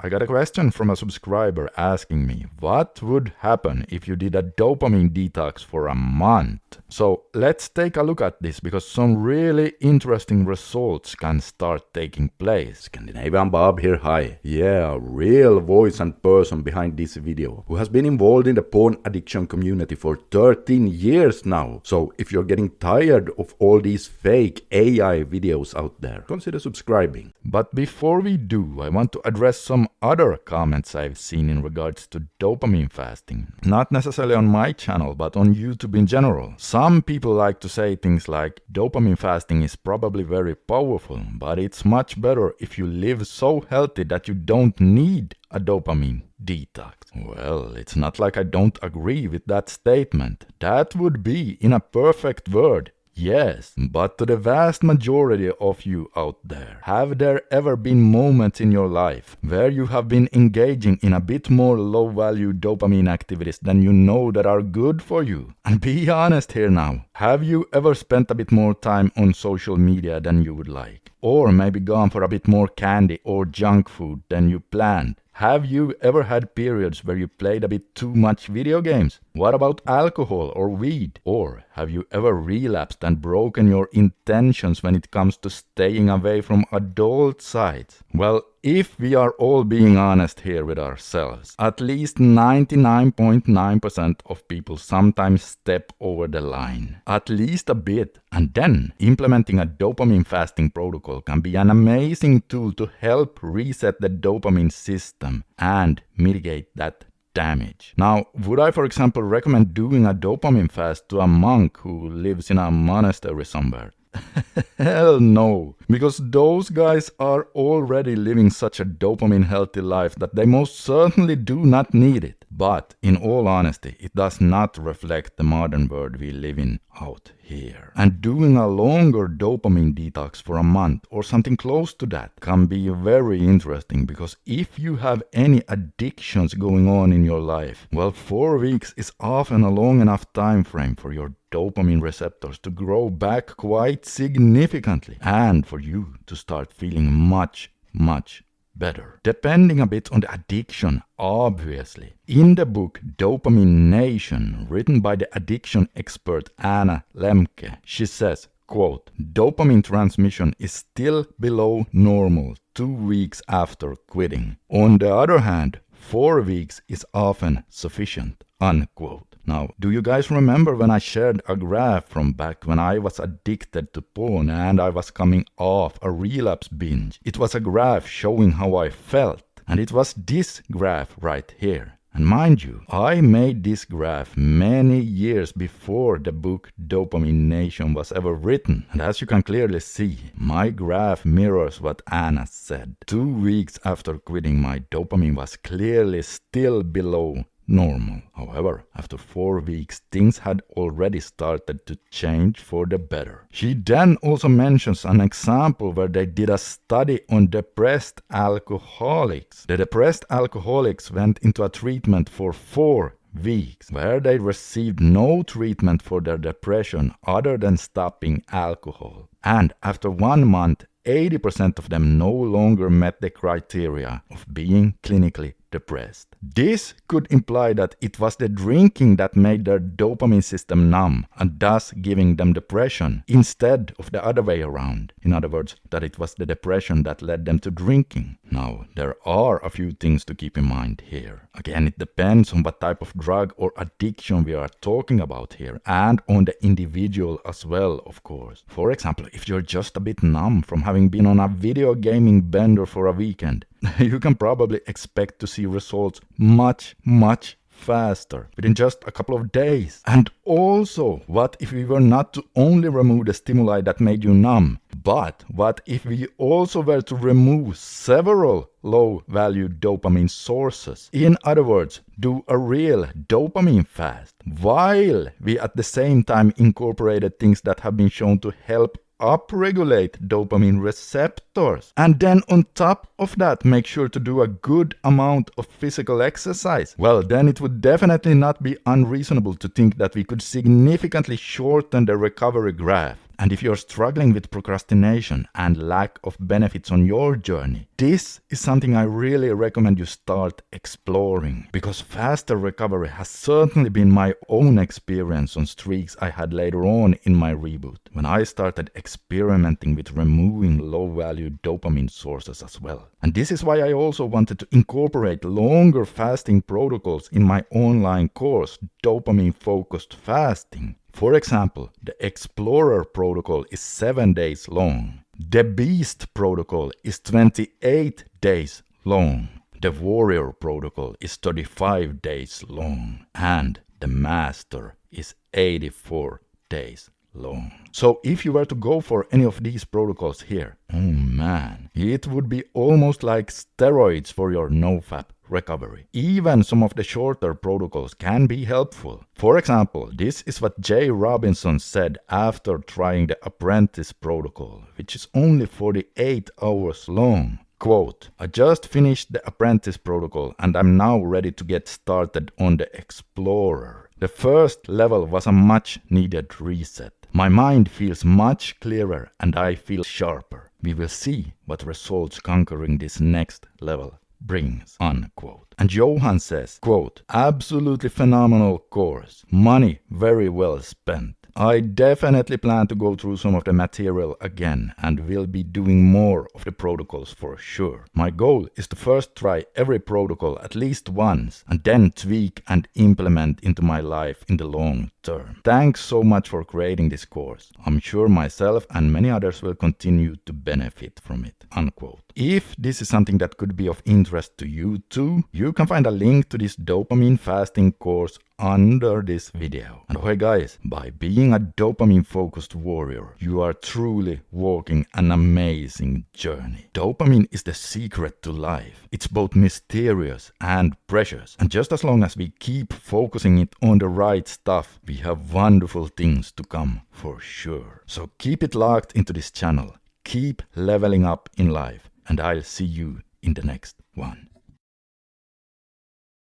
I got a question from a subscriber asking me, what would happen if you did a dopamine detox for a month? So let's take a look at this because some really interesting results can start taking place. Scandinavian Bob here, hi. Yeah, a real voice and person behind this video, who has been involved in the porn addiction community for 13 years now. So if you're getting tired of all these fake AI videos out there, consider subscribing. But before we do, I want to address some other comments I've seen in regards to dopamine fasting. Not necessarily on my channel, but on YouTube in general. Some people like to say things like, dopamine fasting is probably very powerful, but it's much better if you live so healthy that you don't need a dopamine detox. Well, it's not like I don't agree with that statement. That would be, in a perfect world, yes, but to the vast majority of you out there, have there ever been moments in your life where you have been engaging in a bit more low-value dopamine activities than you know that are good for you? And be honest here now, have you ever spent a bit more time on social media than you would like? Or maybe gone for a bit more candy or junk food than you planned? Have you ever had periods where you played a bit too much video games? What about alcohol or weed? Or have you ever relapsed and broken your intentions when it comes to staying away from adult sites? Well, if we are all being honest here with ourselves, at least 99.9% of people sometimes step over the line. At least a bit. And then, implementing a dopamine fasting protocol can be an amazing tool to help reset the dopamine system and mitigate that damage. Now, would I, for example, recommend doing a dopamine fast to a monk who lives in a monastery somewhere? Hell no, because those guys are already living such a dopamine healthy life that they most certainly do not need it. But in all honesty, it does not reflect the modern world we live in out here. And doing a longer dopamine detox for a month or something close to that can be very interesting, because if you have any addictions going on in your life, well, 4 weeks is often a long enough time frame for your dopamine receptors to grow back quite significantly and for you to start feeling much better. Depending a bit on the addiction, obviously. In the book Dopamine Nation, written by the addiction expert Anna Lemke, she says, quote, dopamine transmission is still below normal 2 weeks after quitting. On the other hand, 4 weeks is often sufficient, unquote. Now, do you guys remember when I shared a graph from back when I was addicted to porn and I was coming off a relapse binge? It was a graph showing how I felt, and it was this graph right here. And mind you, I made this graph many years before the book Dopamine Nation was ever written. And as you can clearly see, my graph mirrors what Anna said. 2 weeks after quitting, my dopamine was clearly still below normal. However, after 4 weeks, things had already started to change for the better. She then also mentions an example where they did a study on depressed alcoholics. The depressed alcoholics went into a treatment for 4 weeks, where they received no treatment for their depression other than stopping alcohol. And after 1 month, 80% of them no longer met the criteria of being clinically depressed. This could imply that it was the drinking that made their dopamine system numb and thus giving them depression instead of the other way around. In other words, that it was the depression that led them to drinking. Now, there are a few things to keep in mind here. Again, it depends on what type of drug or addiction we are talking about here, and on the individual as well, of course. For example, if you're just a bit numb from having been on a video gaming bender for a weekend, you can probably expect to see results much faster within just a couple of days. And also, what if we were not to only remove the stimuli that made you numb, but what if we also were to remove several low-value dopamine sources? In other words, do a real dopamine fast, while we at the same time incorporated things that have been shown to help upregulate dopamine receptors. And then on top of that, make sure to do a good amount of physical exercise. Well, then it would definitely not be unreasonable to think that we could significantly shorten the recovery graph. And if you're struggling with procrastination and lack of benefits on your journey, this is something I really recommend you start exploring, because faster recovery has certainly been my own experience on streaks I had later on in my reboot, when I started experimenting with removing low-value dopamine sources as well. And this is why I also wanted to incorporate longer fasting protocols in my online course, Dopamine Focused Fasting. For example, the Explorer protocol is 7 days long. The Beast protocol is 28 days long. The Warrior protocol is 35 days long. And the Master is 84 days long. So if you were to go for any of these protocols here, oh man, it would be almost like steroids for your NoFap recovery. Even some of the shorter protocols can be helpful. For example, this is what Jay Robinson said after trying the Apprentice protocol, which is only 48 hours long. Quote, "I just finished the Apprentice protocol and I'm now ready to get started on the Explorer. The first level was a much needed reset. My mind feels much clearer and I feel sharper. We will see what results conquering this next level brings," unquote. And Johan says, quote, "Absolutely phenomenal course. Money very well spent. I definitely plan to go through some of the material again and will be doing more of the protocols for sure. My goal is to first try every protocol at least once and then tweak and implement into my life in the long term. Thanks so much for creating this course. I'm sure myself and many others will continue to benefit from it," unquote. If this is something that could be of interest to you too, you can find a link to this dopamine fasting course under this video. And hey guys, by being a dopamine focused warrior, you are truly walking an amazing journey. Dopamine is the secret to life. It's both mysterious and precious. And just as long as we keep focusing it on the right stuff, we have wonderful things to come for sure. So keep it locked into this channel. Keep leveling up in life. And I'll see you in the next one.